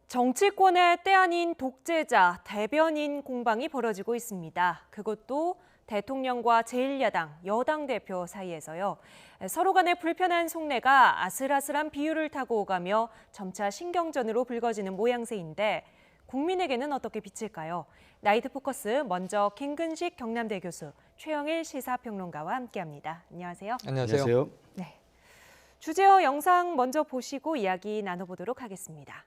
정치권의 때 아닌 독재자, 대변인 공방이 벌어지고 있습니다. 그것도 대통령과 제1야당, 여당 대표 사이에서요. 서로 간의 불편한 속내가 아슬아슬한 비율을 타고 오가며 점차 신경전으로 불거지는 모양새인데 국민에게는 어떻게 비칠까요? 나이트 포커스 먼저 김근식 경남대 교수, 최영일 시사평론가와 함께합니다. 안녕하세요. 안녕하세요. 네, 주제어 영상 먼저 보시고 이야기 나눠보도록 하겠습니다.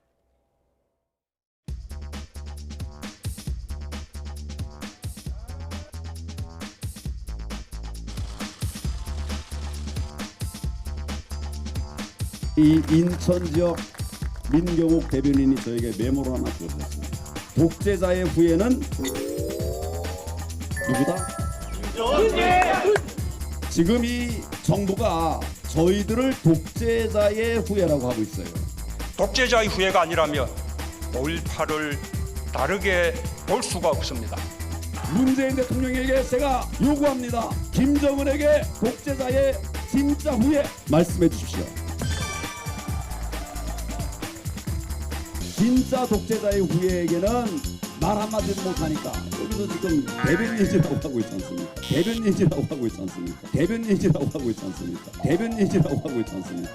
이 인천 지역 민경욱 대변인이 저에게 메모를 하나 주셨습니다. 독재자의 후예는 누구다? 지금 이 정부가 저희들을 독재자의 후예라고 하고 있어요. 독재자의 후예가 아니라면 5.18을 다르게 볼 수가 없습니다. 문재인 대통령에게 제가 요구합니다. 김정은에게 독재자의 진짜 후예 말씀해 주십시오. 진짜 독재자의 후예에게는 말 한마디도 못하니까 여기서 지금 대변인이라고 하고 있지 않습니까? 대변인이라고 하고 있지 않습니까? 대변인이라고 하고 있지 않습니까? 대변인이라고 하고 있지 않습니까?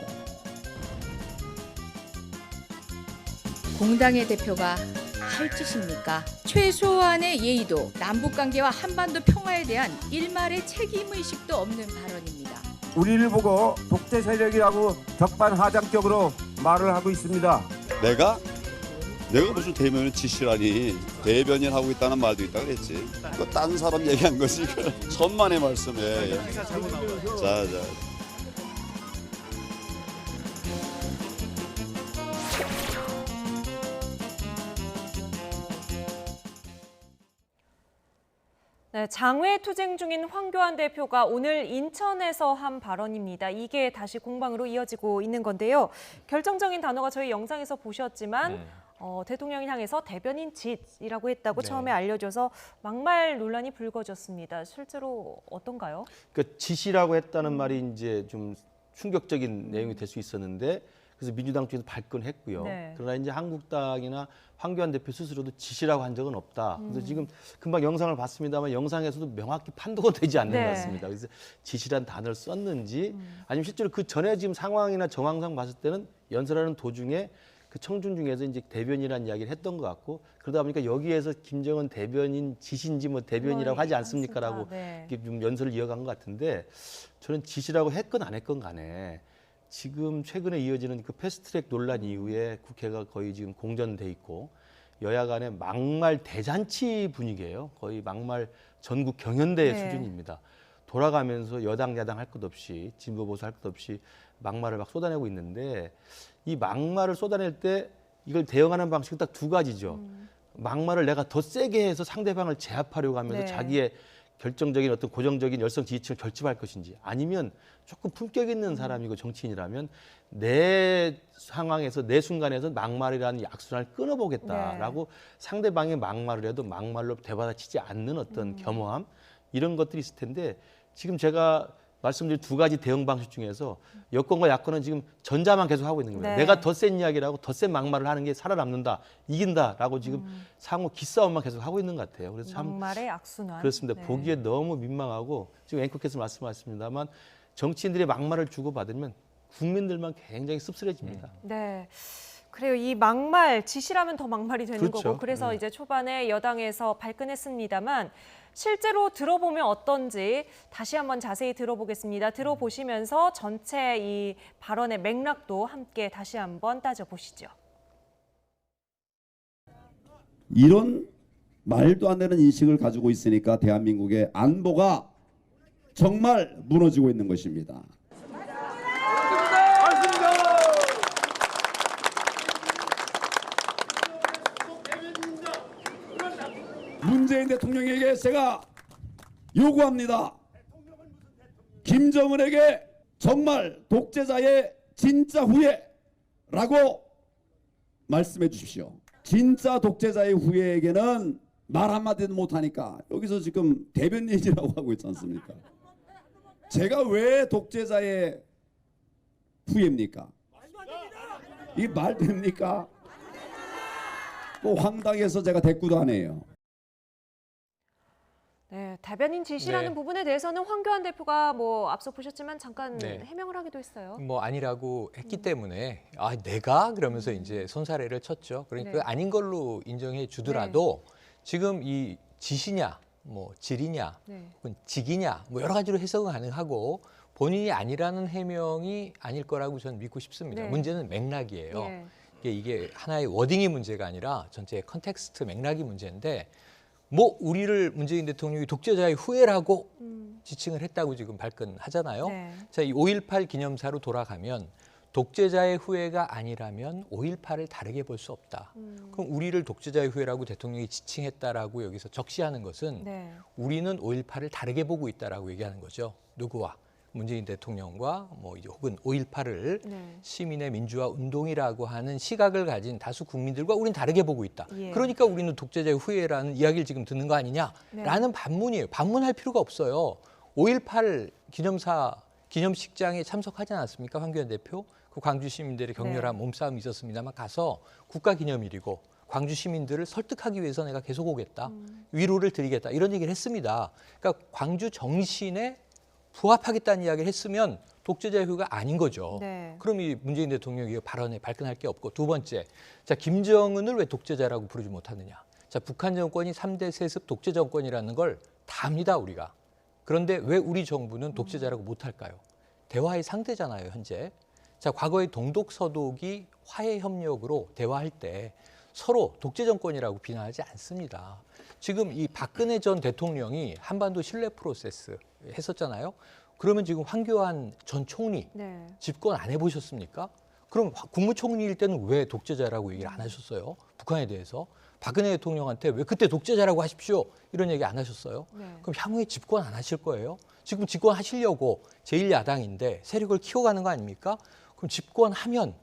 공당의 대표가 할 짓입니까? 최소한의 예의도 남북관계와 한반도 평화에 대한 일말의 책임의식도 없는 발언입니다. 우리를 보고 독재 세력이라고 적반하장적으로 말을 하고 있습니다. 내가 무슨 대변인 지시라니, 대변인 하고 있다는 말도 있다 그랬지. 그거 딴 사람 얘기한 거지. 천만의 말씀에. 자. 네, 장외 투쟁 중인 황교안 대표가 오늘 인천에서 한 발언입니다. 이게 다시 공방으로 이어지고 있는 건데요. 결정적인 단어가 저희 영상에서 보셨지만 대통령을 향해서 대변인 짓이라고 했다고 처음에 알려져서 막말 논란이 불거졌습니다. 실제로 어떤가요? 그 짓이라고 했다는 말이 이제 좀 충격적인 내용이 될 수 있었는데 그래서 민주당 쪽에서 발끈했고요. 네. 그러나 이제 한국당이나 황교안 대표 스스로도 짓이라고 한 적은 없다. 그래서 지금 금방 영상을 봤습니다만 영상에서도 명확히 판도가 되지 않는 것 같습니다. 그래서 짓이란 단어를 썼는지 아니면 실제로 그 전에 지금 상황이나 정황상 봤을 때는 연설하는 도중에 그 청중 중에서 이제 대변이라는 이야기를 했던 것 같고 그러다 보니까 여기에서 김정은 대변인 짓인지 뭐 대변이라고 하지 않습니까라고 이렇게 좀 연설을 이어간 것 같은데 저는 짓이라고 했건 안 했건 간에 지금 최근에 이어지는 그 패스트트랙 논란 이후에 국회가 거의 지금 공전돼 있고 여야 간의 막말 대잔치 분위기예요. 거의 막말 전국 경연대 수준입니다. 돌아가면서 여당 야당 할 것 없이 진보 보수 할 것 없이 막말을 막 쏟아내고 있는데 이 막말을 쏟아낼 때 이걸 대응하는 방식은 딱 두 가지죠. 막말을 내가 더 세게 해서 상대방을 제압하려고 하면서 자기의 결정적인 어떤 고정적인 열성 지지층을 결집할 것인지 아니면 조금 품격 있는 사람이고 정치인이라면 내 상황에서 내 순간에서 막말이라는 약순환을 끊어보겠다라고 상대방의 막말을 해도 막말로 되받아치지 않는 어떤 겸허함 이런 것들이 있을 텐데 지금 제가 말씀드린 두 가지 대응 방식 중에서 여권과 야권은 지금 전자만 계속 하고 있는 겁니다. 내가 더 센 이야기라고 더 센 막말을 하는 게 살아남는다, 이긴다라고 지금 상호 기싸움만 계속 하고 있는 것 같아요. 그래서 참 막말의 악순환. 그렇습니다. 보기에 너무 민망하고 지금 앵커께서 말씀하셨습니다만 정치인들의 막말을 주고받으면 국민들만 굉장히 씁쓸해집니다. 네. 그래요. 이 막말, 짓이라면 더 막말이 되는 거고 그래서 이제 초반에 여당에서 발끈했습니다만 실제로 들어보면 어떤지 다시 한번 자세히 들어보겠습니다. 들어보시면서 전체 이 발언의 맥락도 함께 다시 한번 따져보시죠. 이런 말도 안 되는 인식을 가지고 있으니까 대한민국의 안보가 정말 무너지고 있는 것입니다. 문재인 대통령에게 제가 요구합니다. 김정은에게 정말 독재자의 진짜 후예라고 말씀해 주십시오. 진짜 독재자의 후예에게는 말 한마디도 못하니까 여기서 지금 대변인이라고 하고 있지 않습니까? 제가 왜 독재자의 후예입니까? 이게 말 됩니까? 꼭 황당해서 제가 대꾸도 안 해요. 네, 대변인 지시라는 네. 부분에 대해서는 황교안 대표가 뭐 앞서 보셨지만 잠깐 네. 해명을 하기도 했어요. 뭐 아니라고 했기 때문에 아 내가 그러면서 이제 손사래를 쳤죠. 그러니까 네. 아닌 걸로 인정해 주더라도 지금 이 지시냐, 뭐 질이냐, 네. 혹은 직이냐, 뭐 여러 가지로 해석은 가능하고 본인이 아니라는 해명이 아닐 거라고 저는 믿고 싶습니다. 네. 문제는 맥락이에요. 예. 이게 하나의 워딩이 문제가 아니라 전체의 컨텍스트 맥락이 문제인데 뭐 우리를 문재인 대통령이 독재자의 후예라고 지칭을 했다고 지금 발끈하잖아요. 네. 자, 이 5.18 기념사로 돌아가면 독재자의 후예가 아니라면 5.18을 다르게 볼 수 없다. 그럼 우리를 독재자의 후예라고 대통령이 지칭했다라고 여기서 적시하는 것은 네. 우리는 5.18을 다르게 보고 있다라고 얘기하는 거죠. 누구와? 문재인 대통령과 뭐 이제 혹은 5.18을 네. 시민의 민주화 운동이라고 하는 시각을 가진 다수 국민들과 우리는 다르게 보고 있다. 예. 그러니까 우리는 독재자의 후예라는 이야기를 지금 듣는 거 아니냐라는 반문이에요. 반문할 필요가 없어요. 5.18 기념사 기념식장에 참석하지 않았습니까? 황교안 대표. 그 광주 시민들의 격렬한 몸싸움이 있었습니다만 가서 국가기념일이고 광주 시민들을 설득하기 위해서 내가 계속 오겠다. 위로를 드리겠다. 이런 얘기를 했습니다. 그러니까 광주 정신에 부합하겠다는 이야기를 했으면 독재자의 후예가 아닌 거죠. 네. 그럼 이 문재인 대통령이 발언에 발끈할 게 없고 두 번째, 자 김정은을 왜 독재자라고 부르지 못하느냐. 자 북한 정권이 3대 세습 독재 정권이라는 걸 다 압니다 우리가. 그런데 왜 우리 정부는 독재자라고 못할까요? 대화의 상대잖아요 현재. 자 과거의 동독 서독이 화해 협력으로 대화할 때 서로 독재 정권이라고 비난하지 않습니다. 지금 이 박근혜 전 대통령이 한반도 신뢰 프로세스 했었잖아요. 그러면 지금 황교안 전 총리 네. 집권 안 해보셨습니까? 그럼 국무총리일 때는 왜 독재자라고 얘기를 안 하셨어요? 북한에 대해서. 박근혜 대통령한테 왜 그때 독재자라고 하십시오 이런 얘기 안 하셨어요? 네. 그럼 향후에 집권 안 하실 거예요? 지금 집권하시려고 제1야당인데 세력을 키워가는 거 아닙니까? 그럼 집권하면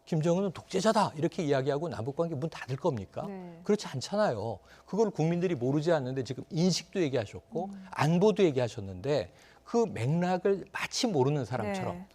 김정은은 독재자다 이렇게 이야기하고 남북관계 문 닫을 겁니까? 네. 그렇지 않잖아요. 그걸 국민들이 모르지 않는데 지금 인식도 얘기하셨고 안보도 얘기하셨는데 그 맥락을 마치 모르는 사람처럼 네.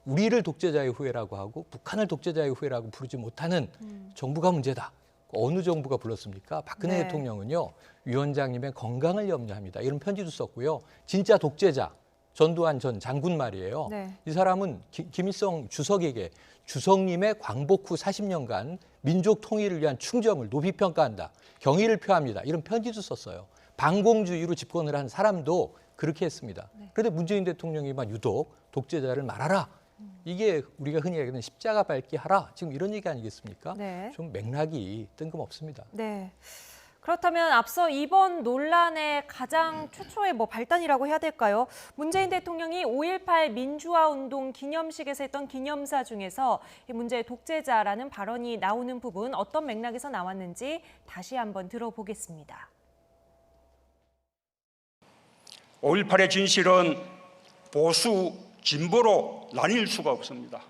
우리를 독재자의 후예라고 하고 북한을 독재자의 후예라고 부르지 못하는 정부가 문제다. 어느 정부가 불렀습니까? 박근혜 네. 대통령은요. 위원장님의 건강을 염려합니다. 이런 편지도 썼고요. 진짜 독재자 전두환 전 장군 말이에요. 네. 이 사람은 김일성 주석에게 주석님의 광복 후 40년간 민족 통일을 위한 충정을 높이 평가한다. 경의를 표합니다. 이런 편지도 썼어요. 반공주의로 집권을 한 사람도 그렇게 했습니다. 그런데 문재인 대통령이 막 유독 독재자를 말하라. 이게 우리가 흔히 얘기하는 십자가 밟기 하라. 지금 이런 얘기 아니겠습니까? 네. 좀 맥락이 뜬금없습니다. 네. 그렇다면 앞서 이번 논란의 가장 최초의 뭐 발단이라고 해야 될까요? 문재인 대통령이 5.18 민주화 운동 기념식에서 했던 기념사 중에서 이 문제의 독재자라는 발언이 나오는 부분 어떤 맥락에서 나왔는지 다시 한번 들어보겠습니다. 5.18의 진실은 보수 진보로 나뉠 수가 없습니다.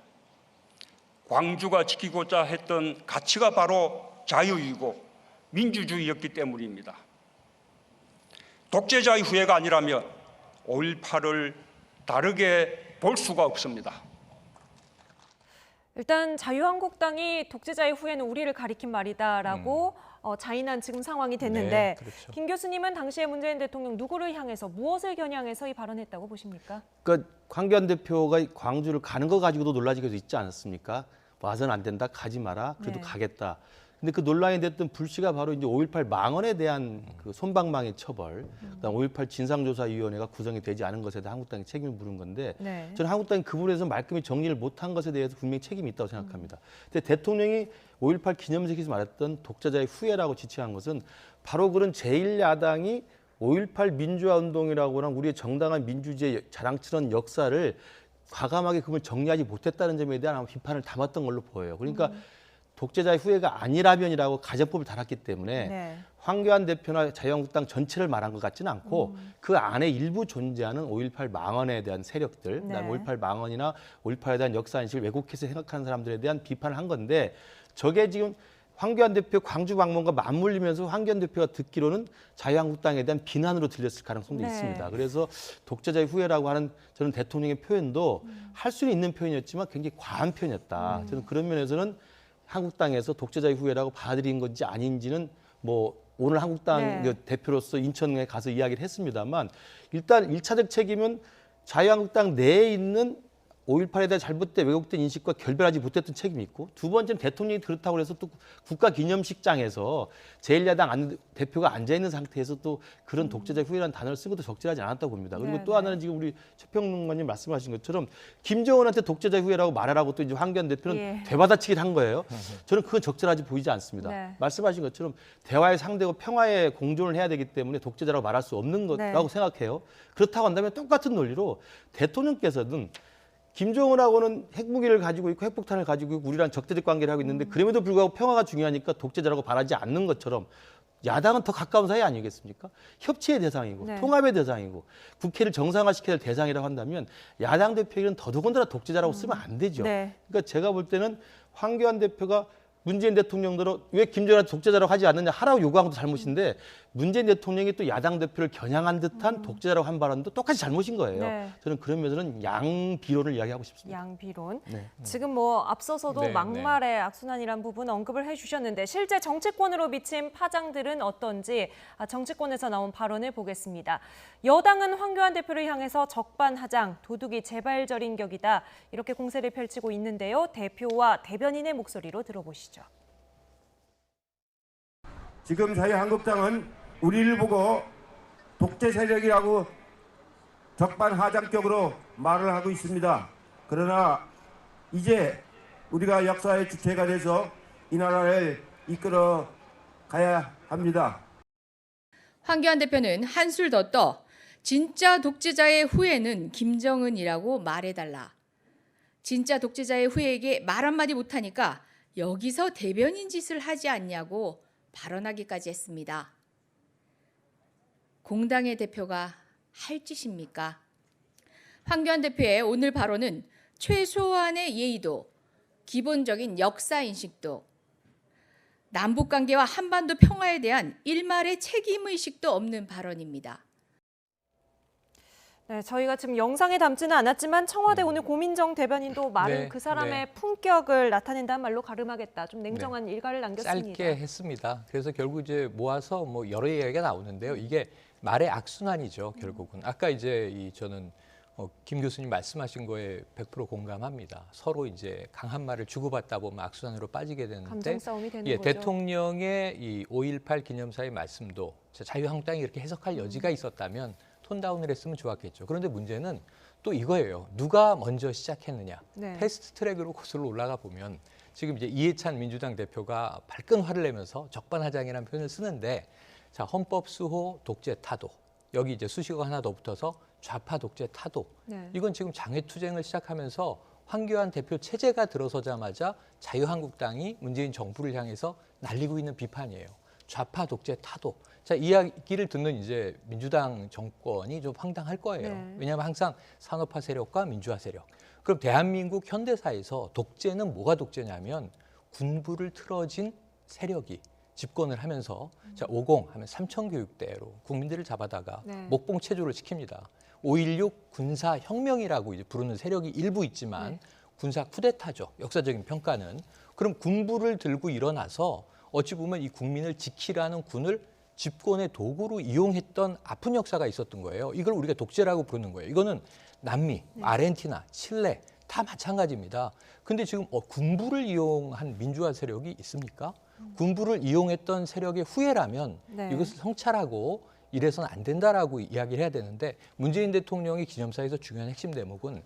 광주가 지키고자 했던 가치가 바로 자유이고 민주주의였기 때문입니다. 독재자의 후예가 아니라면 5.18을 다르게 볼 수가 없습니다. 일단 자유한국당이 독재자의 후예는 우리를 가리킨 말이다라고 자인한 지금 상황이 됐는데 네, 그렇죠. 김 교수님은 당시에 문재인 대통령 누구를 향해서 무엇을 겨냥해서 이 발언했다고 보십니까? 그러니까 황교안 대표가 광주를 가는 거 가지고도 논란이 있지 않았습니까? 와서는 안 된다, 가지 마라, 그래도 네. 가겠다. 근데 그 논란이 됐던 불씨가 바로 이제 5.18 망언에 대한 그 솜방망이 처벌, 그다음 5.18 진상조사위원회가 구성이 되지 않은 것에 대해 한국당이 책임을 물은 건데, 네. 저는 한국당이 그 부분에서 말끔히 정리를 못한 것에 대해서 분명히 책임이 있다고 생각합니다. 근데 대통령이 5.18 기념식에서 말했던 독재자의 후예라고 지칭한 것은 바로 그런 제1야당이 5.18 민주화 운동이라고 하는 우리의 정당한 민주주의 자랑스러운 역사를 과감하게 그걸 정리하지 못했다는 점에 대한 아마 비판을 담았던 걸로 보여요. 그러니까 독재자의 후예가 아니라면이라고 가정법을 달았기 때문에 네. 황교안 대표나 자유한국당 전체를 말한 것 같지는 않고 그 안에 일부 존재하는 5.18 망언에 대한 세력들, 그다음에 네. 5.18 망언이나 5.18에 대한 역사인식을 왜곡해서 생각하는 사람들에 대한 비판을 한 건데 저게 지금 황교안 대표 광주 방문과 맞물리면서 황교안 대표가 듣기로는 자유한국당에 대한 비난으로 들렸을 가능성도 네. 있습니다. 그래서 독재자의 후예라고 하는 저는 대통령의 표현도 할 수는 있는 표현이었지만 굉장히 과한 표현이었다. 저는 그런 면에서는 한국당에서 독재자의 후예라고 받아들인 건지 아닌지는 뭐 오늘 한국당 네. 대표로서 인천에 가서 이야기를 했습니다만 일단 1차적 책임은 자유한국당 내에 있는 5.18에 대한 잘못된 왜곡된 인식과 결별하지 못했던 책임이 있고 두 번째는 대통령이 그렇다고 해서 또 국가기념식장에서 제1야당 대표가 앉아있는 상태에서 또 그런 독재자 후예라는 단어를 쓴 것도 적절하지 않았다고 봅니다. 그리고 네, 또 하나는 지금 우리 최평론가님 말씀하신 것처럼 김정은한테 독재자 후예라고 말하라고 또 이제 황교안 대표는 예. 되받아치기를 한 거예요. 저는 그건 적절하지 보이지 않습니다. 네. 말씀하신 것처럼 대화의 상대고 평화의 공존을 해야 되기 때문에 독재자라고 말할 수 없는 거라고 생각해요. 그렇다고 한다면 똑같은 논리로 대통령께서는 김정은하고는 핵무기를 가지고 있고 핵폭탄을 가지고 있고 우리랑 적대적 관계를 하고 있는데 그럼에도 불구하고 평화가 중요하니까 독재자라고 말하지 않는 것처럼 야당은 더 가까운 사이 아니겠습니까? 협치의 대상이고 네. 통합의 대상이고 국회를 정상화시켜야 될 대상이라고 한다면 야당 대표에게는 더더군다나 독재자라고 쓰면 안 되죠. 네. 그러니까 제가 볼 때는 황교안 대표가 문재인 대통령대로 왜 김정은한테 독재자라고 하지 않느냐 하라고 요구한 것도 잘못인데 문재인 대통령이 또 야당 대표를 겨냥한 듯한 독재자라고 한 발언도 똑같이 잘못인 거예요. 네. 저는 그런 면에서는 양비론을 이야기하고 싶습니다. 양비론. 네. 지금 뭐 앞서서도 네, 막말의 악순환이란 부분 언급을 해주셨는데 실제 정치권으로 미친 파장들은 어떤지 정치권에서 나온 발언을 보겠습니다. 여당은 황교안 대표를 향해서 적반하장, 도둑이 재발절인 격이다 이렇게 공세를 펼치고 있는데요. 대표와 대변인의 목소리로 들어보시죠. 지금 자유한국당은 우리를 보고 독재 세력이라고 적반하장격으로 말을 하고 있습니다. 그러나 이제 우리가 역사의 주체가 돼서 이 나라를 이끌어 가야 합니다. 황교안 대표는 한술 더 떠 진짜 독재자의 후예는 김정은이라고 말해달라. 진짜 독재자의 후예에게 말 한마디 못하니까 여기서 대변인 짓을 하지 않냐고 발언하기까지 했습니다. 공당의 대표가 할 짓입니까? 황교안 대표의 오늘 발언은 최소한의 예의도 기본적인 역사인식도 남북관계와 한반도 평화에 대한 일말의 책임의식도 없는 발언입니다. 네, 저희가 지금 영상에 담지는 않았지만 청와대 오늘 고민정 대변인도 말은 네, 그 사람의 네. 품격을 나타낸다는 말로 가름하겠다. 좀 냉정한 일가를 남겼습니다. 짧게 했습니다. 그래서 결국 이제 모아서 뭐 여러 이야기가 나오는데요. 이게 말의 악순환이죠. 결국은 아까 이제 저는 김 교수님 말씀하신 거에 100% 공감합니다. 서로 이제 강한 말을 주고받다 보면 악순환으로 빠지게 되는데 감정 싸움이 되는 예, 거죠. 대통령의 이 5.18 기념사의 말씀도 자유한국당이 이렇게 해석할 여지가 있었다면 톤다운을 했으면 좋았겠죠. 그런데 문제는 또 이거예요. 누가 먼저 시작했느냐. 네. 패스트 트랙으로 거슬러 올라가 보면 지금 이제 이해찬 민주당 대표가 발끈 화를 내면서 적반하장이라는 표현을 쓰는데 자, 헌법 수호 독재 타도. 여기 이제 수식어가 하나 더 붙어서 좌파 독재 타도. 네. 이건 지금 장외투쟁을 시작하면서 황교안 대표 체제가 들어서자마자 자유한국당이 문재인 정부를 향해서 날리고 있는 비판이에요. 좌파 독재 타도. 자, 이야기를 듣는 이제 민주당 정권이 좀 황당할 거예요. 네. 왜냐하면 항상 산업화 세력과 민주화 세력. 그럼 대한민국 현대사에서 독재는 뭐가 독재냐면 군부를 틀어진 세력이 집권을 하면서 자, 50 하면 삼천교육대로 국민들을 잡아다가 네. 목봉 체조를 시킵니다. 5.16 군사혁명이라고 이제 부르는 세력이 일부 있지만 네. 군사 쿠데타죠. 역사적인 평가는. 그럼 군부를 들고 일어나서 어찌 보면 이 국민을 지키라는 군을 집권의 도구로 이용했던 아픈 역사가 있었던 거예요. 이걸 우리가 독재라고 부르는 거예요. 이거는 남미, 아르헨티나, 칠레 다 마찬가지입니다. 근데 지금 군부를 이용한 민주화 세력이 있습니까? 군부를 이용했던 세력의 후예라면 네. 이것을 성찰하고 이래서는 안 된다라고 이야기를 해야 되는데 문재인 대통령의 기념사에서 중요한 핵심 대목은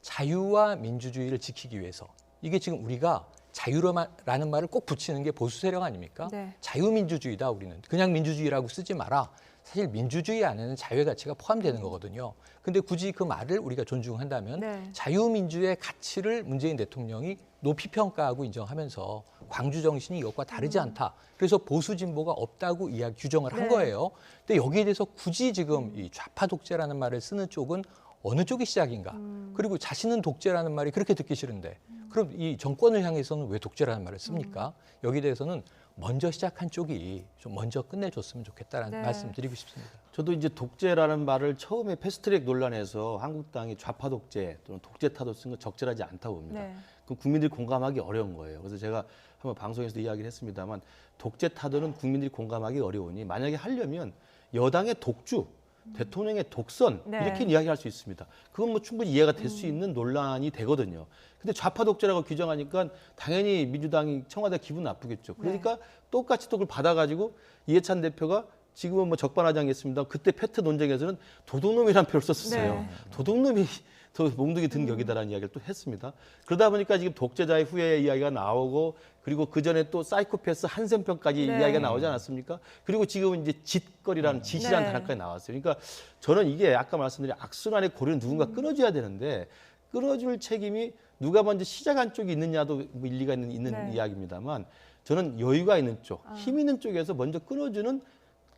자유와 민주주의를 지키기 위해서 이게 지금 우리가 자유라는 말을 꼭 붙이는 게 보수 세력 아닙니까? 네. 자유민주주의다 우리는. 그냥 민주주의라고 쓰지 마라. 사실 민주주의 안에는 자유의 가치가 포함되는 거거든요. 근데 굳이 그 말을 우리가 존중한다면 네. 자유민주의 가치를 문재인 대통령이 높이 평가하고 인정하면서 광주 정신이 이것과 다르지 않다. 그래서 보수 진보가 없다고 이야기 규정을 한 네. 거예요. 근데 여기에 대해서 굳이 지금 이 좌파 독재라는 말을 쓰는 쪽은 어느 쪽이 시작인가? 그리고 자신은 독재라는 말이 그렇게 듣기 싫은데 그럼 이 정권을 향해서는 왜 독재라는 말을 씁니까? 여기에 대해서는 먼저 시작한 쪽이 좀 먼저 끝내줬으면 좋겠다는 네. 말씀 드리고 싶습니다. 저도 이제 독재라는 말을 처음에 패스트트랙 논란에서 한국당이 좌파 독재 또는 독재 타도 쓴 거 적절하지 않다고 봅니다. 네. 그 국민들이 공감하기 어려운 거예요. 그래서 제가 한번 방송에서도 이야기를 했습니다만 독재 타도는 국민들이 공감하기 어려우니 만약에 하려면 여당의 독주, 대통령의 독선 네. 이렇게 이야기할 수 있습니다. 그건 뭐 충분히 이해가 될 수 있는 논란이 되거든요. 근데 좌파 독재라고 규정하니까 당연히 민주당이 청와대 기분 나쁘겠죠. 그러니까 똑같이 또 그걸 받아가지고 이해찬 대표가 지금은 뭐 적반하장했습니다. 그때 페트 논쟁에서는 도둑놈이라는 표를 썼어요. 네. 도둑놈이 더 몽둥이 든 격이다라는 이야기를 또 했습니다. 그러다 보니까 지금 독재자의 후예 이야기가 나오고 그리고 그 전에 또 사이코패스 한센평까지 네. 이야기가 나오지 않았습니까? 그리고 지금은 이제 짓거리라는 짓이라는 네. 단어까지 나왔어요. 그러니까 저는 이게 아까 말씀드린 악순환의 고리는 누군가 끊어줘야 되는데 끊어줄 책임이 누가 먼저 시작한 쪽이 있느냐도 뭐 일리가 있는 네. 이야기입니다만 저는 여유가 있는 쪽, 힘 있는 쪽에서 먼저 끊어주는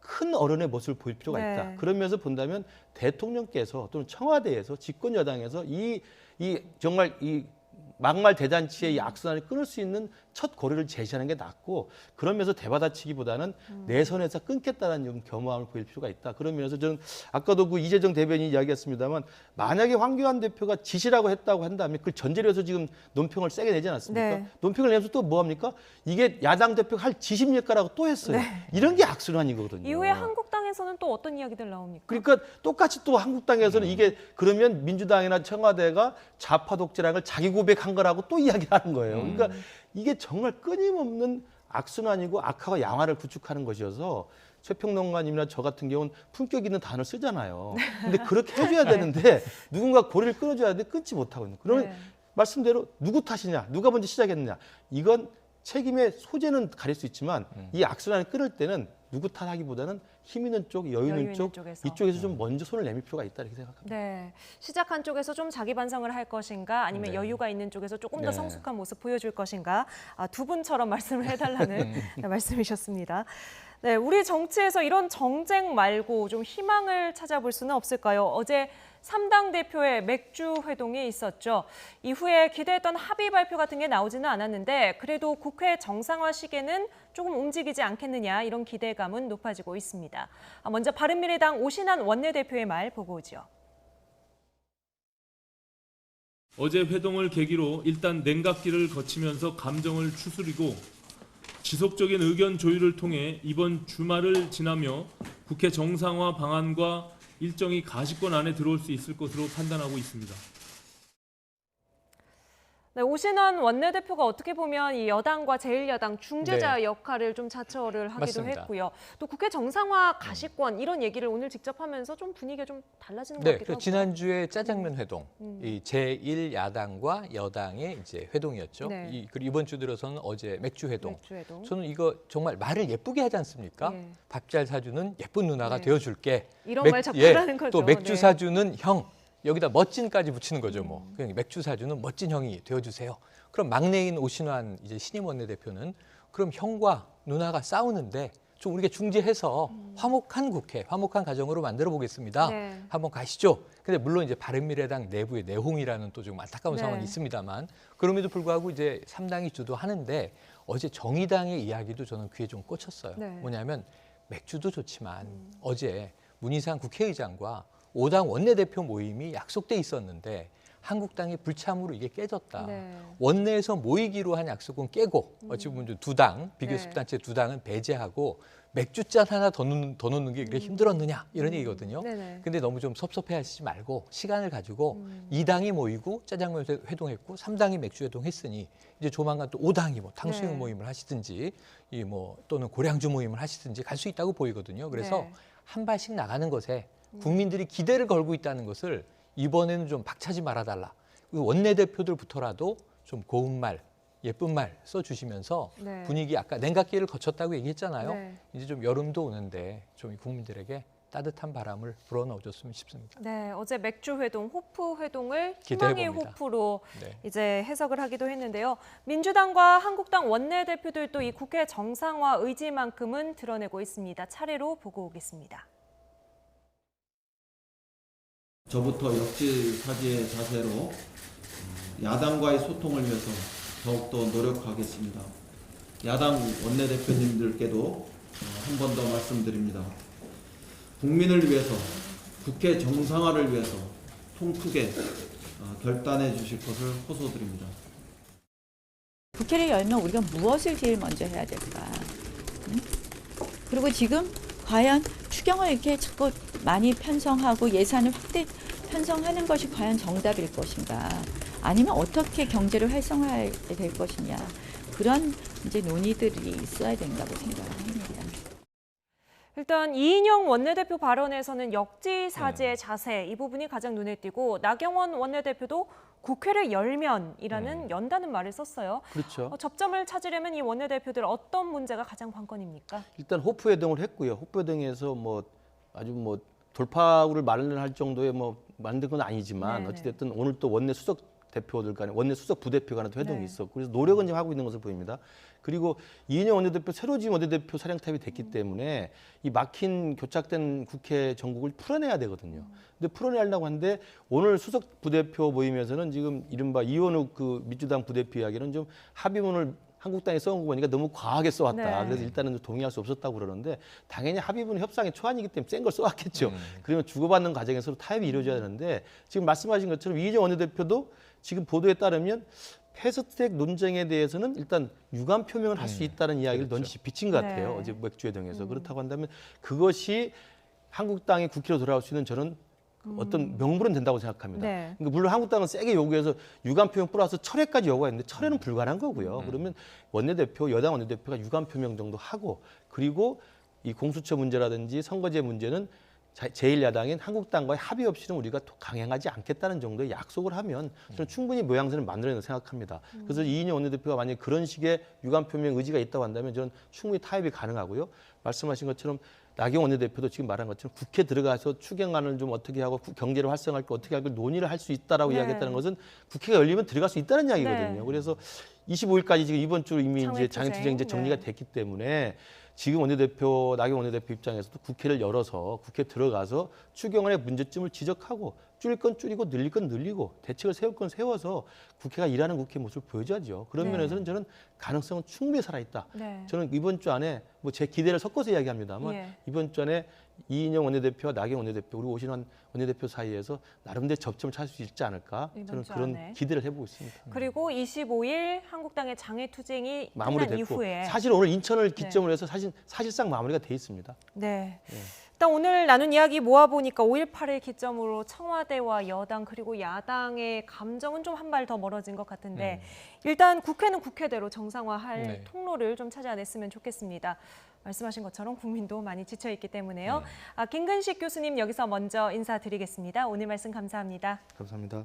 큰 어른의 모습을 보일 필요가 네. 있다. 그러면서 본다면 대통령께서 또는 청와대에서 집권 여당에서 이 정말 이 막말 대잔치의 이 악순환을 끊을 수 있는 첫 고리를 제시하는 게 낫고 그러면서 대받아치기보다는 내 선에서 끊겠다는 좀 겸허함을 보일 필요가 있다. 그런 면에서 저는 아까도 그 이재정 대변인이 이야기했습니다만 만약에 황교안 대표가 지시라고 했다고 한다면 그걸 전제로 해서 지금 논평을 세게 내지 않았습니까? 네. 논평을 내면서 또 뭐합니까? 이게 야당 대표가 할 지시입니까라고 또 했어요. 이런 게 악순환이거든요. 이후에 한국당에서는 또 어떤 이야기들 나옵니까? 그러니까 똑같이 또 한국당에서는 이게 그러면 민주당이나 청와대가 좌파 독재라는 걸 자기 고백한 거라고 또 이야기하는 거예요. 그러니까 이게 정말 끊임없는 악순환이고 악화와 양화를 구축하는 것이어서 최평론가님이나 저 같은 경우는 품격 있는 단어를 쓰잖아요. 근데 그렇게 해줘야 되는데 누군가 고리를 끊어줘야 되는데 끊지 못하고 있는. 그러면 네. 말씀대로 누구 탓이냐, 누가 먼저 시작했느냐. 이건 책임의 소재는 가릴 수 있지만 이 악순환을 끊을 때는 누구 탓하기보다는 힘 있는 쪽, 여유 있는 쪽, 쪽에서. 이쪽에서 좀 먼저 손을 내밀 필요가 있다 이렇게 생각합니다. 네, 시작한 쪽에서 좀 자기 반성을 할 것인가 아니면 네. 여유가 있는 쪽에서 조금 더 네. 성숙한 모습 보여줄 것인가 두 분처럼 말씀을 해달라는 말씀이셨습니다. 네, 우리 정치에서 이런 정쟁 말고 좀 희망을 찾아볼 수는 없을까요? 어제 3당 대표의 맥주 회동이 있었죠. 이후에 기대했던 합의 발표 같은 게 나오지는 않았는데 그래도 국회 정상화 시기에는 조금 움직이지 않겠느냐 이런 기대감은 높아지고 있습니다. 먼저 바른미래당 오신환 원내대표의 말 보고 오죠. 어제 회동을 계기로 일단 냉각기를 거치면서 감정을 추스리고 지속적인 의견 조율을 통해 이번 주말을 지나며 국회 정상화 방안과 일정이 가시권 안에 들어올 수 있을 것으로 판단하고 있습니다. 네, 오신환 원내대표가 어떻게 보면 이 여당과 제1야당 중재자 네. 역할을 좀 자처를 하기도 맞습니다. 했고요. 또 국회 정상화 가시권 이런 얘기를 오늘 직접 하면서 좀 분위기가 좀 달라지는 것 네, 같기도 하고. 지난주에 짜장면 회동, 이 제1야당과 여당의 이제 회동이었죠. 네. 그리고 이번 주 들어서는 어제 맥주 회동. 맥주 회동. 저는 이거 정말 말을 예쁘게 하지 않습니까? 예. 밥 잘 사주는 예쁜 누나가 네. 되어줄게. 이런 말 자꾸 하라는 거죠. 또 맥주 네. 사주는 형. 여기다 멋진까지 붙이는 거죠, 뭐. 그냥 맥주 사주는 멋진 형이 되어주세요. 그럼 막내인 오신환 이제 신임 원내대표는 그럼 형과 누나가 싸우는데 좀 우리가 중재해서 화목한 국회, 화목한 가정으로 만들어 보겠습니다. 네. 한번 가시죠. 근데 물론 이제 바른미래당 내부의 내홍이라는 또 좀 안타까운 네. 상황이 있습니다만 그럼에도 불구하고 이제 3당이 주도하는데 어제 정의당의 이야기도 저는 귀에 좀 꽂혔어요. 네. 뭐냐면 맥주도 좋지만 어제 문희상 국회의장과 5당 원내대표 모임이 약속돼 있었는데 한국당이 불참으로 이게 깨졌다. 네. 원내에서 모이기로 한 약속은 깨고 어찌 보면 두 당, 비교섭단체 네. 두 당은 배제하고 맥주잔 하나 더 놓는 게 그렇게 힘들었느냐 이런 얘기거든요. 네네. 근데 너무 좀 섭섭해하시지 말고 시간을 가지고 2당이 모이고 짜장면 회동했고 3당이 맥주 회동했으니 이제 조만간 또 5당이 뭐 탕수육 네. 모임을 하시든지 이 뭐 또는 고량주 모임을 하시든지 갈 수 있다고 보이거든요. 그래서 네. 한 발씩 나가는 것에 국민들이 기대를 걸고 있다는 것을 이번에는 좀 박차지 말아달라. 원내대표들부터라도 좀 고운 말, 예쁜 말 써주시면서 네. 분위기 아까 냉각기를 거쳤다고 얘기했잖아요. 네. 이제 좀 여름도 오는데 좀 국민들에게 따뜻한 바람을 불어넣어줬으면 싶습니다. 네, 어제 맥주 회동, 호프 회동을 희망의 기대해봅니다. 호프로 네. 이제 해석을 하기도 했는데요. 민주당과 한국당 원내대표들도 이 국회 정상화 의지만큼은 드러내고 있습니다. 차례로 보고 오겠습니다. 저부터 역지사지의 자세로 야당과의 소통을 위해서 더욱더 노력하겠습니다. 야당 원내대표님들께도 한 번 더 말씀드립니다. 국민을 위해서, 국회 정상화를 위해서 통 크게 결단해 주실 것을 호소드립니다. 국회를 열면 우리가 무엇을 제일 먼저 해야 될까? 응? 그리고 지금 과연 추경을 이렇게 자꾸 많이 편성하고 예산을 확대 편성하는 것이 과연 정답일 것인가? 아니면 어떻게 경제를 활성화해야 될 것이냐? 그런 이제 논의들이 있어야 된다고 생각합니다. 일단 이인영 원내대표 발언에서는 역지사지의 자세 이 부분이 가장 눈에 띄고 나경원 원내대표도 국회를 열면이라는 연다는 말을 썼어요. 그렇죠. 접점을 찾으려면 이 원내대표들 어떤 문제가 가장 관건입니까? 일단 호프회동을 했고요. 호프회동에서 뭐 아주 뭐 돌파구를 마련할 정도의 뭐 만든 건 아니지만 네네. 어찌됐든 오늘 또 원내 수석 대표들 간에 원내 수석 부대표 간에 또 회동이 네. 있었고 그래서 노력은 좀 하고 있는 것으로 보입니다. 그리고 이인영 원내대표 새로 지금 원내대표 사령탑이 됐기 때문에 이 막힌 교착된 국회 정국을 풀어내야 되거든요. 근데 풀어내려고 하는데 오늘 수석 부대표 모임에서는 지금 이른바 이원욱 그 민주당 부대표 이야기는 좀 합의문을 한국당이 써온 거 보니까 너무 과하게 써왔다. 네. 그래서 일단은 동의할 수 없었다고 그러는데 당연히 합의문 협상의 초안이기 때문에 센 걸 써왔겠죠. 그러면 주고받는 과정에서 타협이 이루어져야 되는데 지금 말씀하신 것처럼 이인영 원내대표도 지금 보도에 따르면 패스트트랙 논쟁에 대해서는 일단 유감 표명을 할 수 있다는 이야기를 넌지시 비친 것 같아요. 네. 어제 맥주회동에서. 그렇다고 한다면 그것이 한국당이 국회로 돌아올 수 있는 저는 어떤 명분은 된다고 생각합니다. 네. 그러니까 물론 한국당은 세게 요구해서 유감 표명 플러스 철회까지 요구했는데 철회는 불가능한 거고요. 그러면 원내대표, 여당 원내대표가 유감 표명 정도 하고 그리고 이 공수처 문제라든지 선거제 문제는 제1야당인 한국당과의 합의 없이는 우리가 강행하지 않겠다는 정도의 약속을 하면 저는 충분히 모양새를 만들어낸다고 생각합니다. 그래서 이인영 원내대표가 만약에 그런 식의 유감 표명 의지가 있다고 한다면 저는 충분히 타협이 가능하고요. 말씀하신 것처럼 나경원 원내대표도 지금 말한 것처럼 국회 들어가서 추경안을 좀 어떻게 하고 경제를 활성화할 거 어떻게 할까 논의를 할 수 있다라고 네. 이야기했다는 것은 국회가 열리면 들어갈 수 있다는 이야기거든요. 네. 그래서 25일까지 지금 이번 주 이미 이제 장외투쟁. 장외투쟁 이제 정리가 네. 됐기 됐기 때문에 지금 원내대표 나경원 원내대표 입장에서도 국회를 열어서 국회 들어가서 추경안의 문제점을 지적하고 줄일 건 줄이고 늘릴 건 늘리고 대책을 세울 건 세워서 국회가 일하는 국회 모습을 보여줘야죠. 그런 네. 면에서는 저는 가능성은 충분히 살아있다. 네. 저는 이번 주 안에 뭐 제 기대를 섞어서 이야기합니다만 예. 이번 주 안에 이인영 원내대표와 나경원 원내대표 그리고 오신환 원내대표 사이에서 나름대로 접점을 찾을 수 있지 않을까 이번 저는 주 그런 안에. 기대를 해보고 있습니다. 그리고 25일 한국당의 장외투쟁이 끝난 마무리됐고 이후에 사실 오늘 인천을 기점으로 해서 사실상 마무리가 돼 있습니다. 네. 일단 오늘 나눈 이야기 모아보니까 5.18을 기점으로 청와대와 여당 그리고 야당의 감정은 좀 한 발 더 멀어진 것 같은데 일단 국회는 국회대로 정상화할 네. 통로를 좀 찾아냈으면 좋겠습니다. 말씀하신 것처럼 국민도 많이 지쳐있기 때문에요. 김근식 교수님 여기서 먼저 인사드리겠습니다. 오늘 말씀 감사합니다. 감사합니다.